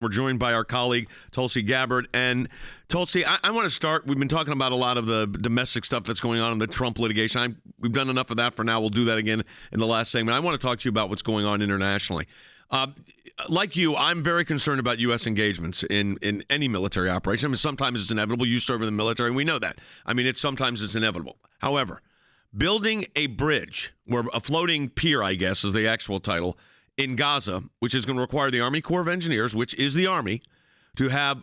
We're joined by our colleague, Tulsi Gabbard. And Tulsi, I want to start. We've been talking about a lot of the domestic stuff that's going on in the Trump litigation. We've done enough of that for now. We'll do that again in the last segment. I want to talk to you about what's going on internationally. Like you, I'm very concerned about U.S. engagements in any military operation. I mean, sometimes it's inevitable. You serve in the military, and we know that. I mean, sometimes it's inevitable. However, building a bridge, or a floating pier, I guess, is the actual title, in Gaza, which is going to require the Army Corps of Engineers, which is the Army, to have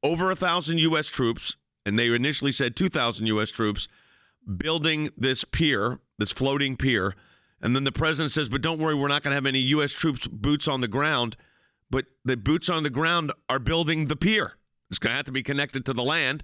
over 1,000 U.S. troops, and they initially said 2,000 U.S. troops, building this pier, this floating pier. And then the president says, but don't worry, we're not going to have any U.S. troops boots on the ground. But the boots on the ground are building the pier. It's going to have to be connected to the land.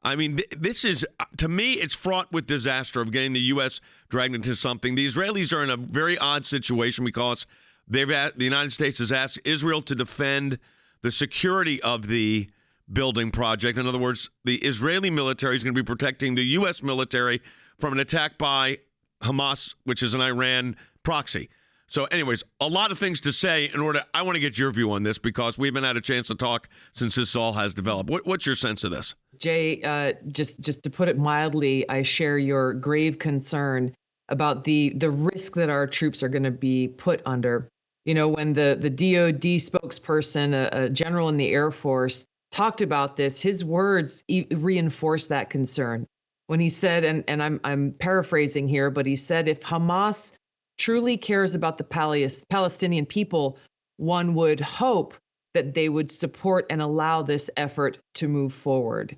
I mean, this is, to me, it's fraught with disaster of getting the U.S. dragged into something. The Israelis are in a very odd situation because the United States has asked Israel to defend the security of the building project. In other words, the Israeli military is going to be protecting the U.S. military from an attack by Hamas, which is an Iran proxy. So anyways, a lot of things to say I want to get your view on this because we haven't had a chance to talk since this all has developed. What's your sense of this? Jay, just to put it mildly, I share your grave concern about the risk that our troops are going to be put under. You know, when the DoD spokesperson, a general in the Air Force, talked about this, his words reinforced that concern. When he said, and I'm paraphrasing here, but he said, if Hamas truly cares about the Palestinian people, one would hope that they would support and allow this effort to move forward.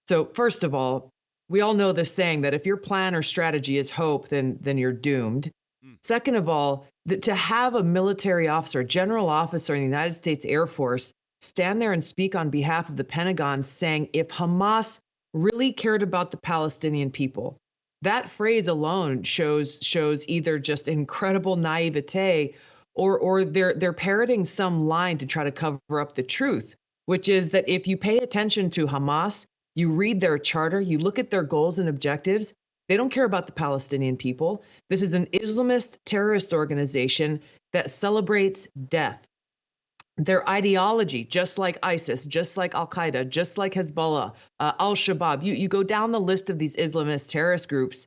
So first of all, we all know the saying that if your plan or strategy is hope, then you're doomed. Second of all, that to have a military officer, a general officer in the United States Air Force, stand there and speak on behalf of the Pentagon saying, if Hamas really cared about the Palestinian people, that phrase alone shows either just incredible naivete or they're parroting some line to try to cover up the truth, which is that if you pay attention to Hamas, you read their charter, you look at their goals and objectives, they don't care about the Palestinian people. This is an Islamist terrorist organization that celebrates death. Their ideology, just like ISIS, just like Al-Qaeda, just like Hezbollah, Al-Shabaab, you go down the list of these Islamist terrorist groups,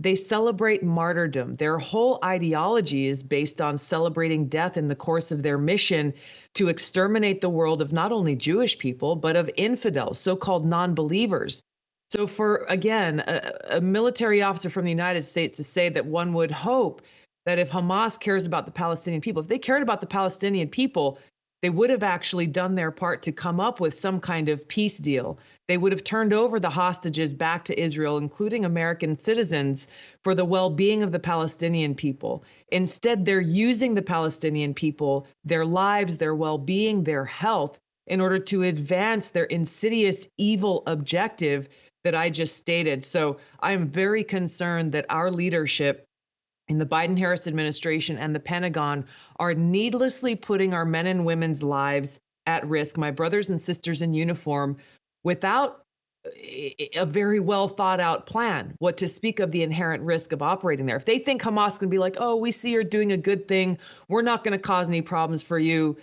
they celebrate martyrdom. Their whole ideology is based on celebrating death in the course of their mission to exterminate the world of not only Jewish people, but of infidels, so-called non-believers. So for, again, a military officer from the United States to say that one would hope that if Hamas cares about the Palestinian people, if they cared about the Palestinian people, they would have actually done their part to come up with some kind of peace deal. They would have turned over the hostages back to Israel, including American citizens, for the well-being of the Palestinian people. Instead, they're using the Palestinian people, their lives, their well-being, their health, in order to advance their insidious, evil objective that I just stated. So I am very concerned that our leadership in the Biden-Harris administration and the Pentagon are needlessly putting our men and women's lives at risk, my brothers and sisters in uniform, without a very well thought out plan, what to speak of the inherent risk of operating there. If they think Hamas can be like, oh, we see you're doing a good thing, we're not going to cause any problems for you,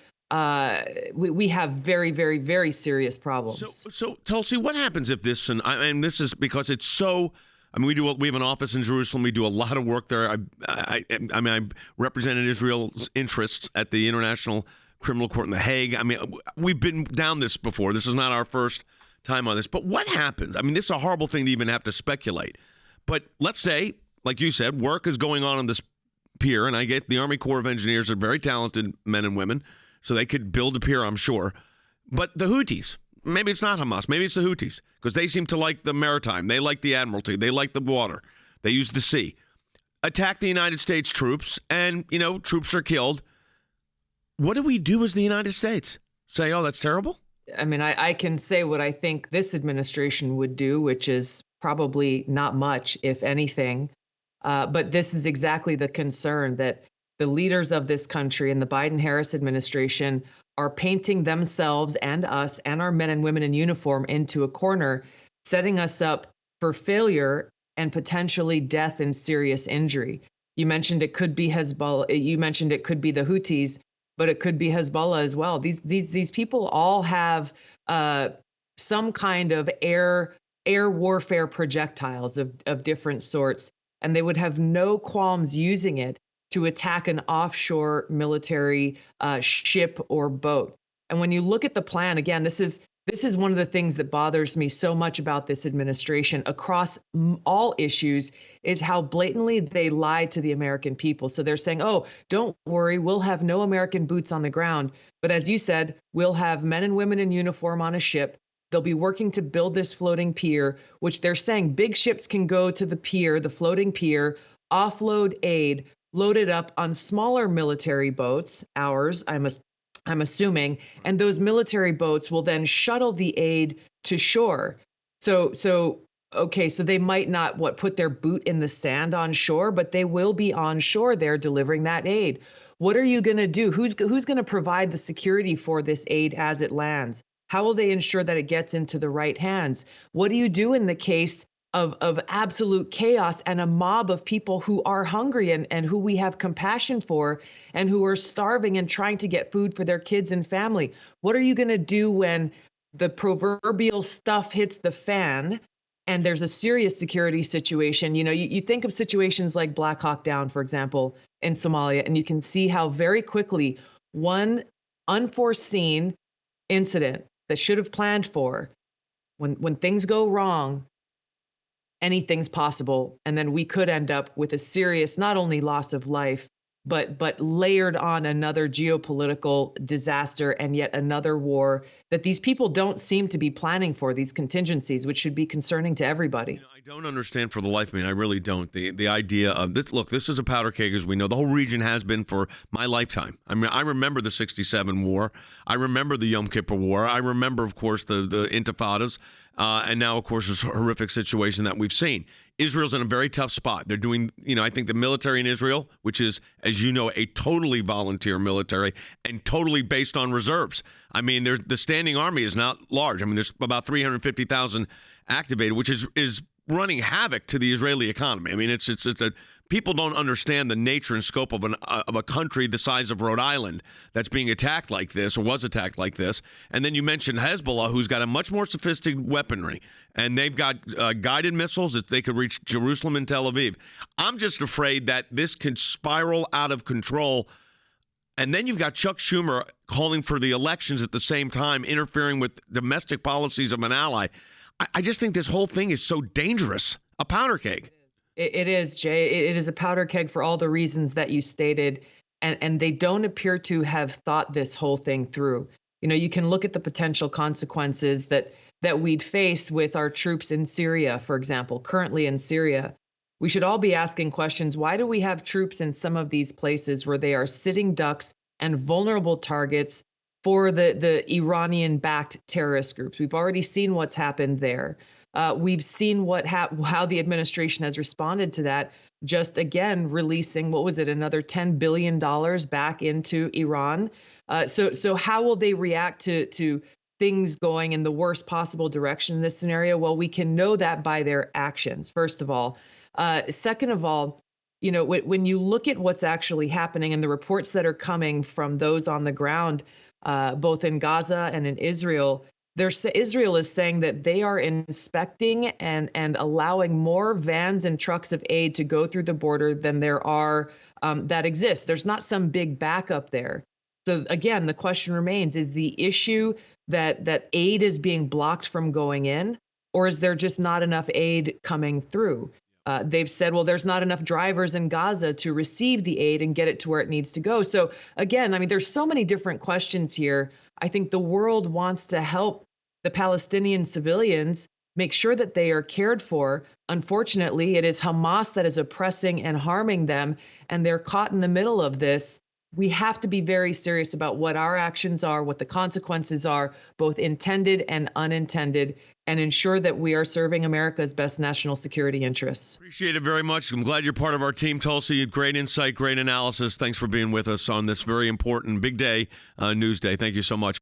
we have very, very, very serious problems. So Tulsi, what happens if this, and this is because it's so, we have an office in Jerusalem. We do a lot of work there. I represented Israel's interests at the International Criminal Court in The Hague. We've been down this before. This is not our first time on this. But what happens? This is a horrible thing to even have to speculate. But let's say, like you said, work is going on this pier, and I get the Army Corps of Engineers are very talented men and women, so they could build a pier, I'm sure. But the Houthis, maybe it's not Hamas, maybe it's the Houthis, because they seem to like the maritime, they like the admiralty, they like the water, they use the sea. Attack the United States troops, and, troops are killed. What do we do as the United States? Say, oh, that's terrible? I can say what I think this administration would do, which is probably not much, if anything. But this is exactly the concern, that the leaders of this country and the Biden-Harris administration are painting themselves and us and our men and women in uniform into a corner, setting us up for failure and potentially death and serious injury. You mentioned it could be Hezbollah. You mentioned it could be the Houthis. but it could be Hezbollah as well. These people all have some kind of air warfare projectiles of different sorts, and they would have no qualms using it to attack an offshore military ship or boat. And when you look at the plan, again, this is one of the things that bothers me so much about this administration across all issues, is how blatantly they lied to the American people. So they're saying, oh, don't worry, we'll have no American boots on the ground. But as you said, we'll have men and women in uniform on a ship. They'll be working to build this floating pier, which they're saying big ships can go to the pier, the floating pier, offload aid, load it up on smaller military boats, ours, I'm assuming, and those military boats will then shuttle the aid to shore. So they might not put their boot in the sand on shore, but they will be on shore there delivering that aid. What are you going to do? Who's going to provide the security for this aid as it lands? How will they ensure that it gets into the right hands? What do you do in the case of absolute chaos and a mob of people who are hungry and who we have compassion for and who are starving and trying to get food for their kids and family? What are you going to do when the proverbial stuff hits the fan and there's a serious security situation? You know, you think of situations like Black Hawk Down, for example, in Somalia, and you can see how very quickly one unforeseen incident that should have planned for, when things go wrong, anything's possible. And then we could end up with a serious, not only loss of life, but layered on another geopolitical disaster and yet another war that these people don't seem to be planning for, these contingencies, which should be concerning to everybody. I don't understand for the life of me. I really don't. The idea of this, look, this is a powder keg, as we know. The whole region has been for my lifetime. I mean, I remember the 67 war. I remember the Yom Kippur War. I remember, of course, the intifadas. And now, of course, this horrific situation that we've seen. Israel's in a very tough spot. They're doing, I think the military in Israel, which is, as you know, a totally volunteer military and totally based on reserves. I mean, the standing army is not large. I mean, there's about 350,000 activated, which is running havoc to the Israeli economy. I mean, it's people don't understand the nature and scope of a country the size of Rhode Island that's being attacked like this, or was attacked like this. And then you mentioned Hezbollah, who's got a much more sophisticated weaponry, and they've got guided missiles that they could reach Jerusalem and Tel Aviv. I'm just afraid that this can spiral out of control. And then you've got Chuck Schumer calling for the elections at the same time, interfering with domestic policies of an ally. I just think this whole thing is so dangerous. A powder keg. It is, Jay. It is a powder keg for all the reasons that you stated. And they don't appear to have thought this whole thing through. You can look at the potential consequences that we'd face with our troops in Syria, for example, currently in Syria. We should all be asking questions. Why do we have troops in some of these places where they are sitting ducks and vulnerable targets for the Iranian-backed terrorist groups? We've already seen what's happened there. We've seen how the administration has responded to that. Just again, releasing, another $10 billion back into Iran. So how will they react to things going in the worst possible direction in this scenario? Well, we can know that by their actions, first of all. Second of all, when you look at what's actually happening and the reports that are coming from those on the ground, both in Gaza and in Israel, Israel is saying that they are inspecting and allowing more vans and trucks of aid to go through the border than there are that exist. There's not some big backup there. So again, the question remains, is the issue that aid is being blocked from going in, or is there just not enough aid coming through? They've said, well, there's not enough drivers in Gaza to receive the aid and get it to where it needs to go. So again, I mean, there's so many different questions here. I think the world wants to help the Palestinian civilians make sure that they are cared for. Unfortunately, it is Hamas that is oppressing and harming them, and they're caught in the middle of this. We have to be very serious about what our actions are, what the consequences are, both intended and unintended, and ensure that we are serving America's best national security interests. Appreciate it very much. I'm glad you're part of our team, Tulsi. Great insight, great analysis. Thanks for being with us on this very important big day, news day. Thank you so much.